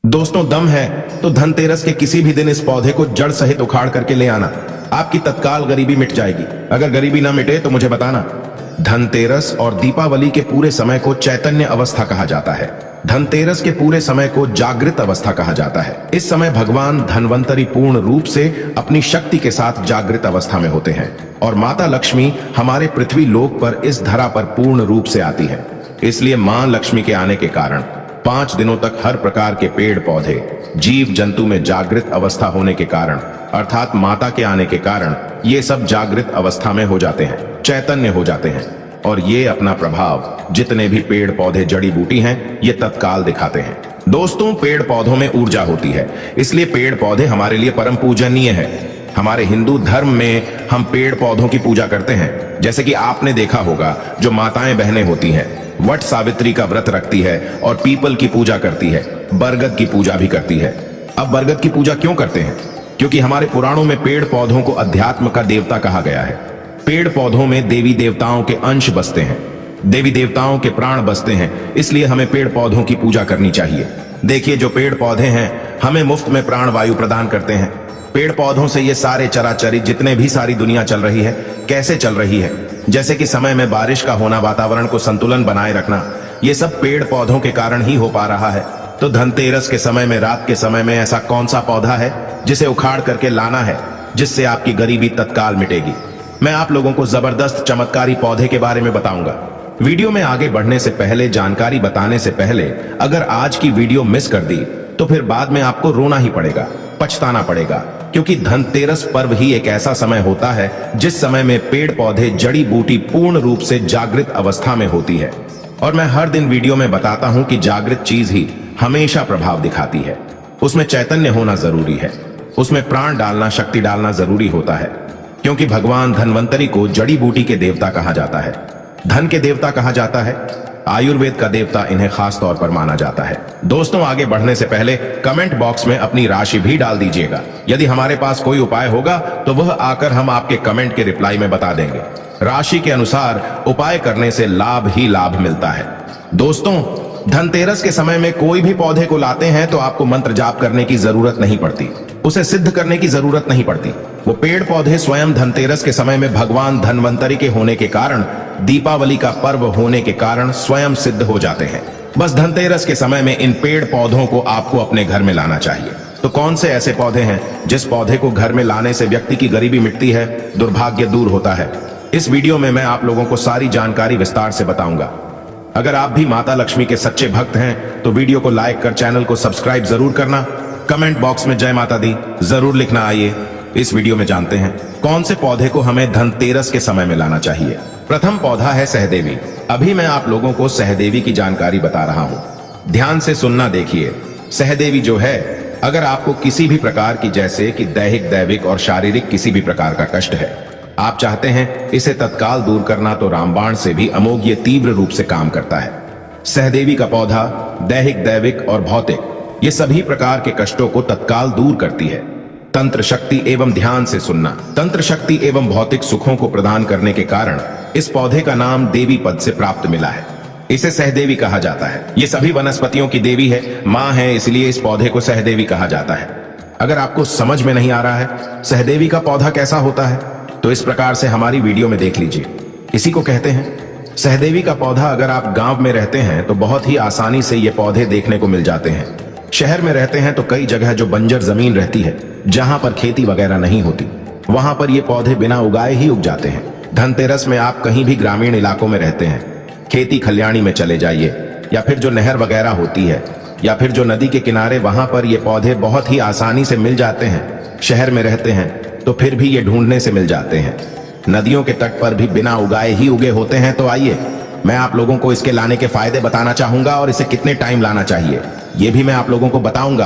दोस्तों, दम है तो धनतेरस के किसी भी दिन इस पौधे को जड़ सहित उखाड़ करके ले आना। आपकी तत्काल गरीबी मिट जाएगी। अगर गरीबी ना मिटे तो मुझे बताना। धनतेरस और दीपावली के पूरे समय को चैतन्य अवस्था कहा जाता है। धनतेरस के पूरे समय को जागृत अवस्था कहा जाता है। इस समय भगवान धन्वंतरी पूर्ण रूप से अपनी शक्ति के साथ जागृत अवस्था में होते हैं और माता लक्ष्मी हमारे पृथ्वी लोक पर इस धरा पर पूर्ण रूप से आती है। इसलिए मां लक्ष्मी के आने के कारण 5 दिनों तक हर प्रकार के पेड़ पौधे जीव जंतु में जागृत अवस्था होने के कारण अर्थात माता के आने के कारण ये सब जागृत अवस्था में हो जाते हैं, चैतन्य हो जाते हैं और ये अपना प्रभाव जितने भी पेड़ पौधे जड़ी बूटी हैं ये तत्काल दिखाते हैं। दोस्तों, पेड़ पौधों में ऊर्जा होती है, इसलिए पेड़ पौधे हमारे लिए परम पूजनीय है। हमारे हिंदू धर्म में हम पेड़ पौधों की पूजा करते हैं। जैसे कि आपने देखा होगा, जो माताएं बहनें होती हैं वट सावित्री का व्रत रखती है और पीपल की पूजा करती है, बरगद की पूजा भी करती है। अब बरगद की पूजा क्यों करते हैं? क्योंकि हमारे पुराणों में पेड़ पौधों को अध्यात्म का देवता कहा गया है। पेड़ पौधों में देवी देवताओं के अंश बसते हैं, देवी देवताओं के प्राण बसते हैं, इसलिए हमें पेड़ पौधों की पूजा करनी चाहिए। देखिए, जो पेड़ पौधे हैं हमें मुफ्त में प्राण वायु प्रदान करते हैं। पेड़ पौधों से ये सारे चराचरी जितने भी सारी दुनिया चल रही है कैसे चल रही है, जैसे कि समय में बारिश का होना, वातावरण को संतुलन बनाए रखना, ये सब पेड़ पौधों के कारण ही हो पा रहा है। तो धनतेरस के समय में, रात के समय में ऐसा कौन सा पौधा है जिसे उखाड़ करके लाना है, जिससे आपकी गरीबी तत्काल मिटेगी? मैं आप लोगों को जबरदस्त चमत्कारी पौधे के बारे में बताऊंगा। वीडियो में आगे बढ़ने से पहले, जानकारी बताने से पहले, अगर आज की वीडियो मिस कर दी तो फिर बाद में आपको रोना ही पड़ेगा, पछताना पड़ेगा, क्योंकि धनतेरस पर्व ही एक ऐसा समय होता है जिस समय में पेड़ पौधे जड़ी बूटी पूर्ण रूप से जागृत अवस्था में होती है। और मैं हर दिन वीडियो में बताता हूं कि जागृत चीज ही हमेशा प्रभाव दिखाती है। उसमें चैतन्य होना जरूरी है, उसमें प्राण डालना, शक्ति डालना जरूरी होता है, क्योंकि भगवान धन्वंतरी को जड़ी बूटी के देवता कहा जाता है, धन के देवता कहा जाता है, आयुर्वेद का देवता इन्हें खास तौर पर माना जाता है। दोस्तों, आगे बढ़ने से पहले कमेंट बॉक्स में अपनी राशि भी डाल दीजिएगा। यदि हमारे पास कोई उपाय होगा तो वह आकर हम आपके कमेंट के रिप्लाई में बता देंगे। राशि के अनुसार उपाय करने से लाभ ही लाभ मिलता है। दोस्तों, धनतेरस के समय में कोई भी पौधे को लाते हैं तो आपको मंत्र जाप करने की जरूरत नहीं पड़ती, उसे सिद्ध करने की जरूरत नहीं पड़ती। वो पेड़ पौधे स्वयं धनतेरस के समय में भगवान धन्वंतरी के होने के कारण, दीपावली का पर्व होने के कारण स्वयं सिद्ध हो जाते हैं। बस धनतेरस के समय में इन पेड़ पौधों को आपको अपने घर में लाना चाहिए। तो कौन से ऐसे पौधे हैं जिस पौधे को घर में लाने से व्यक्ति की गरीबी मिटती है, दुर्भाग्य दूर होता है? इस वीडियो में मैं आप लोगों को सारी जानकारी विस्तार से बताऊंगा। अगर आप भी माता लक्ष्मी के सच्चे भक्त हैं तो वीडियो को लाइक कर चैनल को सब्सक्राइब जरूर करना। कमेंट बॉक्स में जय माता दी जरूर लिखना। आइए इस वीडियो में जानते हैं कौन से पौधे को हमें धनतेरस के समय में लाना चाहिए। प्रथम पौधा है सहदेवी। अभी मैं आप लोगों को सहदेवी की जानकारी बता रहा हूं, ध्यान से सुनना। देखिए, सहदेवी जो है, अगर आपको किसी भी प्रकार की, जैसे कि दैहिक, दैविक और शारीरिक किसी भी प्रकार का कष्ट है, आप चाहते हैं इसे तत्काल दूर करना, तो रामबाण से भी अमोघ ये तीव्र रूप से काम करता है। सहदेवी का पौधा दैहिक, दैविक और भौतिक ये सभी प्रकार के कष्टों को तत्काल दूर करती है। तंत्र शक्ति एवं, ध्यान से सुनना, तंत्र शक्ति एवं भौतिक सुखों को प्रदान करने के कारण इस पौधे का नाम देवी पद से प्राप्त मिला है। इसे सहदेवी कहा जाता है। ये सभी वनस्पतियों की देवी है, मां है, इसलिए इस पौधे को सहदेवी कहा जाता है। अगर आपको समझ में नहीं आ रहा है सहदेवी का पौधा कैसा होता है, तो इस प्रकार से हमारी वीडियो में देख लीजिए। इसी को कहते हैं सहदेवी का पौधा। अगर आप गांव में रहते हैं तो बहुत ही आसानी से ये पौधे देखने को मिल जाते हैं। शहर में रहते हैं तो कई जगह जो बंजर जमीन रहती है, जहां पर खेती वगैरह नहीं होती, वहां पर ये पौधे बिना उगाए ही उग जाते हैं। धनतेरस में आप कहीं भी ग्रामीण इलाकों में रहते हैं, खेती खलियानी में चले जाइए, या फिर जो नहर वगैरह होती है, या फिर जो नदी के किनारे, वहां पर ये पौधे बहुत ही आसानी से मिल जाते हैं। शहर में रहते हैं तो फिर भी ये ढूंढने से मिल जाते हैं। नदियों के तट पर भी बिना उगाए ही उगे होते हैं। तो आइए मैं आप लोगों को इसके लाने के फायदे बताना चाहूंगा और इसे कितने टाइम लाना चाहिए ये भी मैं आप लोगों को बताऊंगा।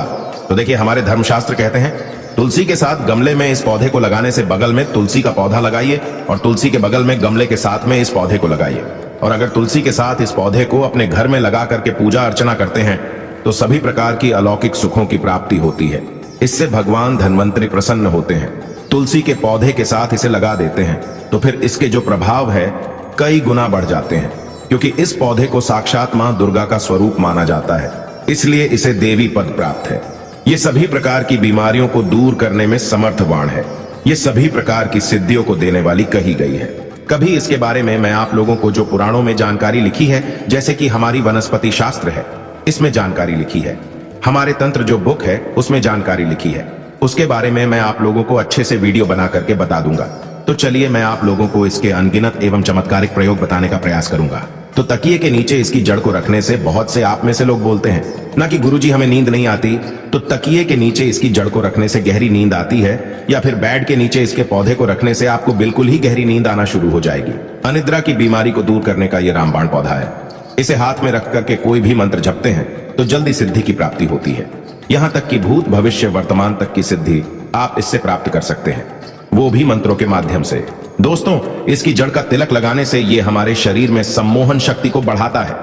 तो देखिए, हमारे धर्मशास्त्र कहते हैं तुलसी के साथ गमले में इस पौधे को लगाने से बगल में तुलसी का पौधा लगाइए और तुलसी के बगल में गमले के साथ में इस पौधे को लगाइए। और अगर तुलसी के साथ इस पौधे को अपने घर में लगा करके पूजा अर्चना करते हैं तो सभी प्रकार की अलौकिक सुखों की प्राप्ति होती है। इससे भगवान धन्वंतरी प्रसन्न होते हैं। तुलसी के पौधे के साथ इसे लगा देते हैं तो फिर इसके जो प्रभाव है कई गुना बढ़ जाते हैं, क्योंकि इस पौधे को साक्षात मां दुर्गा का स्वरूप माना जाता है। इसलिए इसे देवी पद प्राप्त है। ये सभी प्रकार की बीमारियों को दूर करने में समर्थवान है। ये सभी प्रकार की सिद्धियों को देने वाली कही गई है। कभी इसके बारे में मैं आप लोगों को जो पुराणों में जानकारी लिखी है, जैसे कि हमारी वनस्पति शास्त्र है, इसमें जानकारी लिखी है। हमारे तंत्र जो बुक है उसमें जानकारी लिखी है, उसके बारे में मैं आप लोगों को अच्छे से वीडियो बना करके बता दूंगा। तो चलिए मैं आप लोगों को इसके अनगिनत एवं चमत्कारिक प्रयोग बताने का प्रयास करूंगा। तो तकिए के नीचे इसकी जड़ को रखने से बहुत से आप में से लोग बोलते हैं ना कि गुरुजी हमें नींद नहीं आती। तो तकिए के नीचे इसकी जड़ को रखने से गहरी नींद आती है, या फिर बेड के नीचे इसके पौधे को रखने से आपको बिल्कुल ही गहरी नींद आना शुरू हो जाएगी। अनिद्रा की बीमारी को दूर करने का यह रामबाण पौधा है। इसे हाथ में रख करके कोई भी मंत्र जपते हैं तो जल्दी सिद्धि की प्राप्ति होती है। यहाँ तक कि भूत भविष्य वर्तमान तक की सिद्धि आप इससे प्राप्त कर सकते हैं, वो भी मंत्रों के माध्यम से। दोस्तों, इसकी जड़ का तिलक लगाने से ये हमारे शरीर में सम्मोहन शक्ति को बढ़ाता है।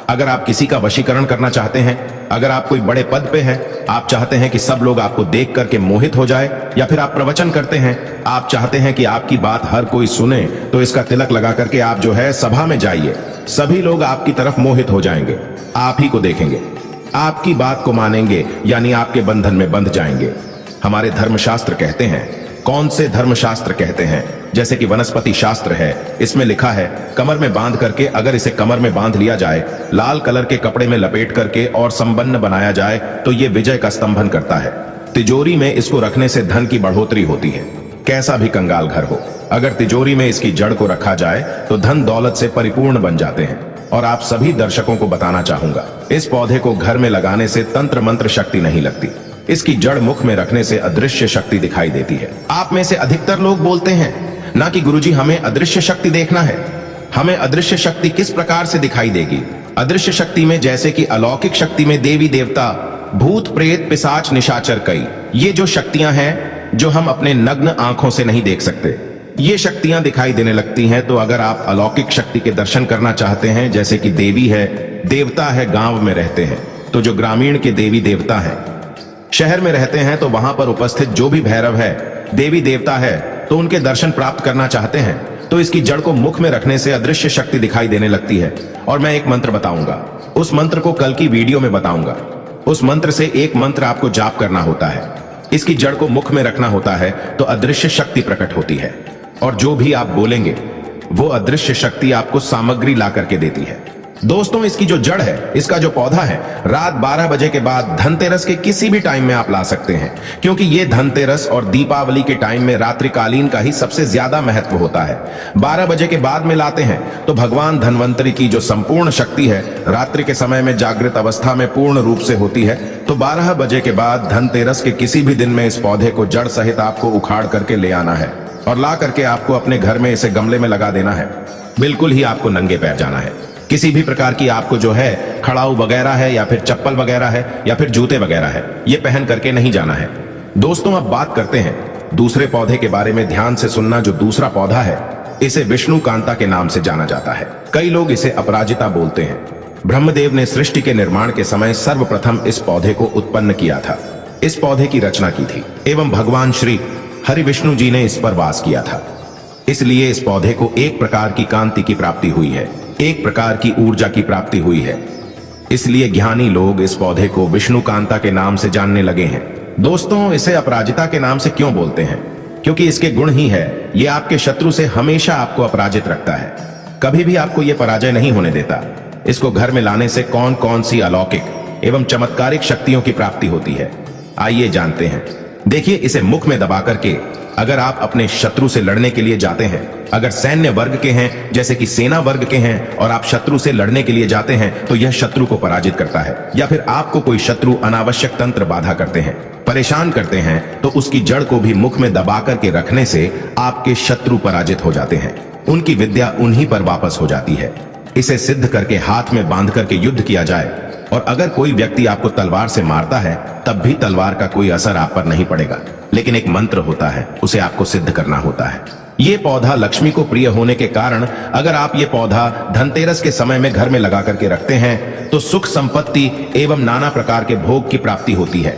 अगर आप किसी का वशीकरण करना चाहते हैं, अगर आप कोई बड़े पद पे हैं, आप चाहते हैं कि सब लोग आपको देख करके मोहित हो जाए, या फिर आप प्रवचन करते हैं, आप चाहते हैं कि आपकी बात हर कोई सुने, तो इसका तिलक लगा करके आप जो है सभा में जाइए। सभी लोग आपकी तरफ मोहित हो जाएंगे, आप ही को देखेंगे, आपकी बात को मानेंगे, यानी आपके बंधन में बंध जाएंगे। हमारे धर्मशास्त्र कहते हैं, कौन से धर्मशास्त्र कहते हैं, जैसे कि वनस्पति शास्त्र है, इसमें लिखा है कमर में बांध करके, अगर इसे कमर में बांध लिया जाए, लाल कलर के कपड़े में लपेट करके और संपन्न बनाया जाए तो ये विजय का स्तंभन करता है। तिजोरी में इसको रखने से धन की बढ़ोतरी होती है। कैसा भी कंगाल घर हो, अगर तिजोरी में इसकी जड़ को रखा जाए तो धन दौलत से परिपूर्ण बन जाते हैं। और आप सभी दर्शकों को बताना चाहूंगा, इस पौधे को घर में लगाने से तंत्र मंत्र शक्ति नहीं लगती। इसकी जड़ मुख में रखने से अदृश्य शक्ति दिखाई देती है। आप में से अधिकतर लोग बोलते हैं ना कि गुरुजी हमें अदृश्य शक्ति देखना है। हमें अदृश्य शक्ति किस प्रकार से दिखाई देगी? अदृश्य शक्ति में जैसे कि अलौकिक शक्ति में देवी देवता, भूत प्रेत पिशाच निशाचर कई, ये जो शक्तियां हैं जो हम अपने नग्न आंखों से नहीं देख सकते, ये शक्तियां दिखाई देने लगती हैं। तो अगर आप अलौकिक शक्ति के दर्शन करना चाहते हैं, जैसे कि देवी है, देवता है, गांव में रहते हैं, तो जो ग्रामीण के देवी देवता हैं, शहर में रहते हैं, तो वहां पर उपस्थित जो भी भैरव है, देवी देवता है, तो उनके दर्शन प्राप्त करना चाहते हैं, तो इसकी जड़ को मुख में रखने से अदृश्य शक्ति दिखाई देने लगती है। और मैं एक मंत्र बताऊंगा, उस मंत्र को कल की वीडियो में बताऊंगा। उस मंत्र से एक मंत्र आपको जाप करना होता है, इसकी जड़ को मुख में रखना होता है, तो अदृश्य शक्ति प्रकट होती है। और जो भी आप बोलेंगे वो अदृश्य शक्ति आपको सामग्री ला करके देती है। दोस्तों, इसकी जो जड़ है, इसका जो पौधा है, रात 12 बजे के बाद धनतेरस के किसी भी टाइम में आप ला सकते हैं, क्योंकि ये धनतेरस और दीपावली के टाइम में रात्रिकालीन का ही सबसे ज्यादा महत्व होता है। 12 बजे के बाद में लाते हैं तो भगवान धन्वंतरी की जो संपूर्ण शक्ति है रात्रि के समय में जागृत अवस्था में पूर्ण रूप से होती है। तो 12 बजे के बाद धनतेरस के किसी भी दिन में इस पौधे को जड़ सहित आपको उखाड़ करके ले आना है और ला करके आपको अपने घर में इसे गमले में लगा देना है। बिल्कुल ही आपको नंगे पैर जाना है। किसी भी प्रकार की आपको जो है खड़ाऊ वगैरह है, या फिर चप्पल वगैरह है, या फिर जूते वगैरह है, ये पहन करके नहीं जाना है। दोस्तों, अब बात करते हैं दूसरे पौधे के बारे में। ध्यान से सुनना, जो दूसरा पौधा है इसे विष्णु कांता के नाम से जाना जाता है। कई लोग इसे अपराजिता बोलते हैं। ब्रह्मदेव ने सृष्टि के निर्माण के समय सर्वप्रथम इस पौधे को उत्पन्न किया था, इस पौधे की रचना की थी, एवं भगवान श्री हरि विष्णु जी ने इस पर वास किया था। इसलिए इस पौधे को एक प्रकार की कांति की प्राप्ति हुई है, एक प्रकार की ऊर्जा की प्राप्ति हुई है। इसलिए ज्ञानी लोग इस पौधे को विष्णु कांता के नाम से जानने लगे हैं। दोस्तों, इसे अपराजिता के नाम से क्यों बोलते हैं? क्योंकि इसके गुण ही है, ये आपके शत्रु से हमेशा आपको अपराजित रखता है, कभी भी आपको ये पराजय नहीं होने देता। इसको घर में लाने से कौन कौन सी अलौकिक एवं चमत्कारिक शक्तियों की प्राप्ति होती है, आइए जानते हैं। देखिए, इसे मुख में दबा करके अगर आप अपने शत्रु से लड़ने के लिए जाते हैं, अगर सैन्य वर्ग के हैं, जैसे कि सेना वर्ग के हैं, और आप शत्रु से लड़ने के लिए जाते हैं, तो यह शत्रु को पराजित करता है। या फिर आपको कोई शत्रु अनावश्यक तंत्र बाधा करते हैं, परेशान करते हैं, तो उसकी जड़ को भी मुख में दबा करके रखने से आपके शत्रु पराजित हो जाते हैं, उनकी विद्या उन्हीं पर वापस हो जाती है। इसे सिद्ध करके हाथ में बांध करके युद्ध किया जाए, और अगर कोई व्यक्ति आपको तलवार से मारता है, तब भी तलवार का कोई असर आप पर नहीं पड़ेगा। लेकिन एक मंत्र होता है, उसे आपको सिद्ध करना होता है। ये पौधा लक्ष्मी को प्रिय होने के कारण अगर आप ये पौधा धनतेरस के समय में घर में लगा करके रखते हैं, तो सुख संपत्ति एवं नाना प्रकार के भोग की प्राप्ति होती है।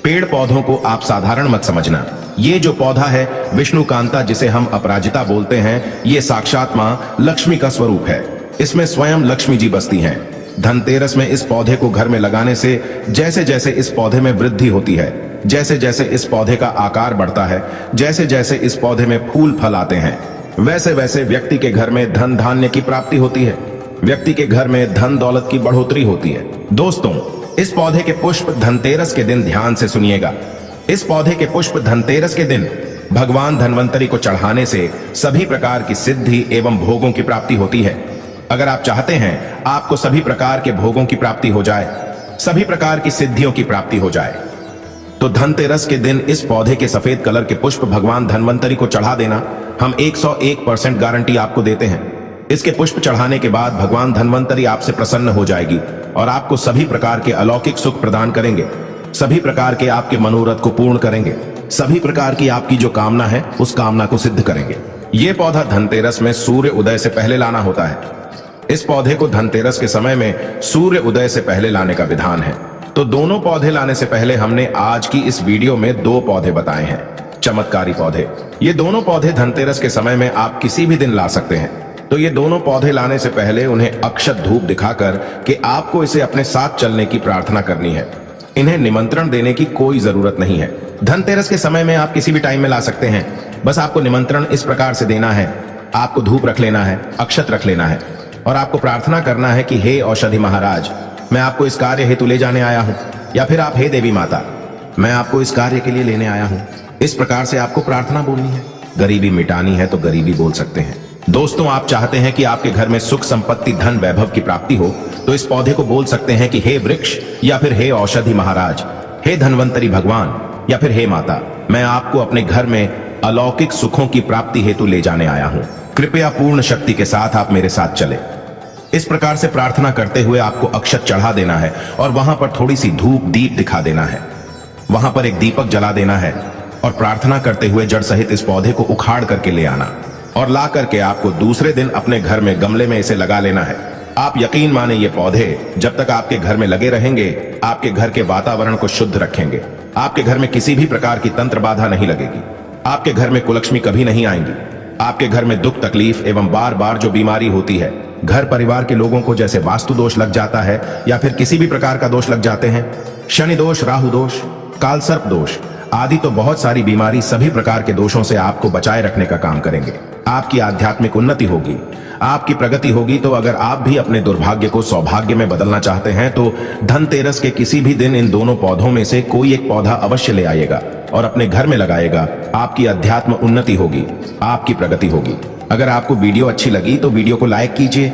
पेड़ पौधों को आप साधारण मत समझना। ये जो पौधा है विष्णु कांता, जिसे हम अपराजिता बोलते हैं, ये साक्षात मां लक्ष्मी का स्वरूप है। इसमें स्वयं लक्ष्मी जी बसती हैं। धनतेरस में इस पौधे को घर में लगाने से जैसे जैसे इस पौधे में वृद्धि होती है, जैसे जैसे इस पौधे का आकार बढ़ता है, जैसे जैसे इस पौधे में फूल फल आते हैं, वैसे वैसे व्यक्ति के घर में धन धान्य की प्राप्ति होती है, व्यक्ति के घर में धन दौलत की बढ़ोतरी होती है। दोस्तों, इस पौधे के पुष्प धनतेरस के दिन ध्यान से सुनिएगा। इस पौधे के पुष्प धनतेरस के दिन भगवान धन्वंतरी को चढ़ाने से सभी प्रकार की सिद्धि एवं भोगों की प्राप्ति होती है। अगर आप चाहते हैं आपको सभी प्रकार के भोगों की प्राप्ति हो जाए, सभी प्रकार की सिद्धियों की प्राप्ति हो जाए, तो धनतेरस के दिन इस पौधे के सफेद कलर के पुष्प भगवान धन्वंतरी को चढ़ा देना। हम 101% गारंटी आपको देते हैं। इसके पुष्प चढ़ाने के बाद भगवान धन्वंतरी आपसे प्रसन्न हो जाएगी और आपको सभी प्रकार के अलौकिक सुख प्रदान करेंगे, सभी प्रकार के आपके मनोरथ को पूर्ण करेंगे, सभी प्रकार की आपकी जो कामना है उस कामना को सिद्ध करेंगे। यह पौधा धनतेरस में सूर्य उदय से पहले लाना होता है। इस पौधे को धनतेरस के समय में सूर्य उदय से पहले लाने का विधान है। तो दोनों पौधे लाने से पहले हमने आज की इस वीडियो में 2 पौधे बताए हैं, चमत्कारी पौधे। ये दोनों पौधे धनतेरस के समय में आप किसी भी दिन ला सकते हैं। तो ये दोनों पौधे लाने से पहले उन्हें अक्षत धूप दिखाकर कि आपको इसे अपने साथ चलने की प्रार्थना करनी है। इन्हें निमंत्रण देने की कोई जरूरत नहीं है। धनतेरस के समय में आप किसी भी टाइम में ला सकते हैं। बस आपको निमंत्रण इस प्रकार से देना है, आपको धूप रख लेना है, अक्षत रख लेना है और आपको प्रार्थना करना है कि हे औषधि महाराज, मैं आपको इस कार्य हेतु ले जाने आया हूं, या फिर आप हे देवी माता, मैं आपको इस कार्य के लिए लेने आया हूं। इस प्रकार से आपको प्रार्थना बोलनी है। गरीबी मिटानी है तो गरीबी बोल सकते हैं। दोस्तों, आप चाहते हैं कि आपके घर में सुख संपत्ति धन वैभव की प्राप्ति हो, तो इस पौधे को बोल सकते हैं कि हे वृक्ष, या फिर हे औषधि महाराज, हे धन्वंतरी भगवान, या फिर हे माता, मैं आपको अपने घर में अलौकिक सुखों की प्राप्ति हेतु ले जाने आया हूं। कृपया पूर्ण शक्ति के साथ आप मेरे साथ चले। इस प्रकार से प्रार्थना करते हुए आपको अक्षत चढ़ा देना है और वहां पर थोड़ी सी धूप दीप दिखा देना है। वहां पर एक दीपक जला देना है और प्रार्थना करते हुए जड़ सहित इस पौधे को उखाड़ करके ले आना और ला करके आपको दूसरे दिन अपने घर में गमले में इसे लगा लेना है। आप यकीन माने, ये पौधे जब तक आपके घर में लगे रहेंगे, आपके घर के वातावरण को शुद्ध रखेंगे। आपके घर में किसी भी प्रकार की तंत्र बाधा नहीं लगेगी। आपके घर में कुलक्ष्मी कभी नहीं आएंगी। आपके घर में दुख तकलीफ एवं बार बार जो बीमारी होती है, घर परिवार के लोगों को जैसे वास्तु दोष लग जाता है या फिर किसी भी प्रकार का दोष लग जाते हैं, शनि दोष, राहु दोष, काल सर्प दोष आदि, तो बहुत सारी बीमारी सभी प्रकार के दोषों से आपको बचाए रखने का काम करेंगे। आपकी आध्यात्मिक उन्नति होगी, आपकी प्रगति होगी। तो अगर आप भी अपने दुर्भाग्य को सौभाग्य में बदलना चाहते हैं तो धनतेरस के किसी भी दिन इन दोनों पौधों में से कोई एक पौधा अवश्य ले आइएगा और अपने घर में लगाएगा। आपकी अध्यात्म उन्नति होगी, आपकी प्रगति होगी। अगर आपको वीडियो अच्छी लगी तो वीडियो को लाइक कीजिए,